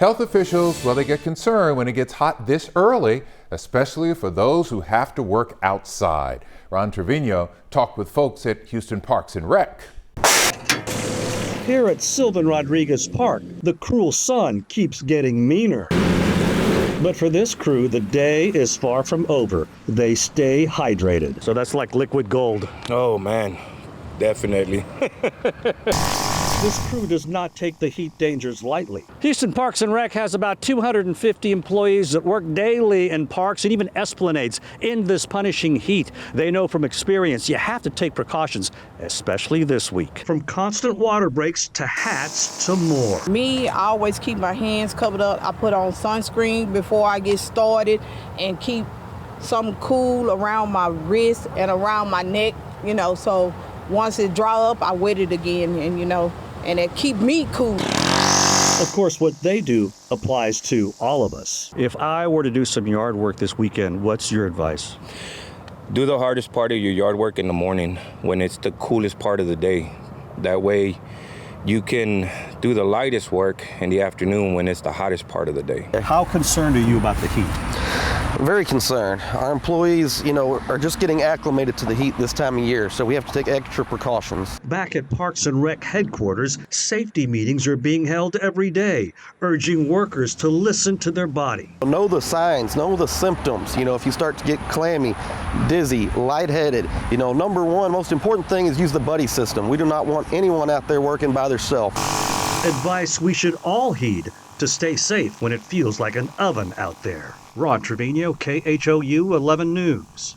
Health officials, well, they get concerned when it gets hot this early, especially for those who have to work outside. Ron Trevino talked with folks at Houston Parks and Rec. Here at Sylvan Rodriguez Park, the cruel sun keeps getting meaner. But for this crew, the day is far from over. They stay hydrated. So that's like liquid gold. Oh man, definitely. This crew does not take the heat dangers lightly. Houston Parks and Rec has about 250 employees that work daily in parks and even esplanades in this punishing heat. They know from experience you have to take precautions, especially this week. From constant water breaks to hats to more. Me, I always keep my hands covered up. I put on sunscreen before I get started and keep something cool around my wrist and around my neck, so once it dry up, I wet it again and it keep me cool. Of course, what they do applies to all of us. If I were to do some yard work this weekend, what's your advice? Do the hardest part of your yard work in the morning when it's the coolest part of the day. That way you can do the lightest work in the afternoon when it's the hottest part of the day. How concerned are you about the heat? Very concerned. Our employees, are just getting acclimated to the heat this time of year, so we have to take extra precautions. Back at Parks and Rec headquarters, safety meetings are being held every day, urging workers to listen to their body. Know the signs, know the symptoms. If you start to get clammy, dizzy, lightheaded, number one, most important thing is use the buddy system. We do not want anyone out there working by themselves. Advice we should all heed to stay safe when it feels like an oven out there. Ron Trevino, KHOU 11 News.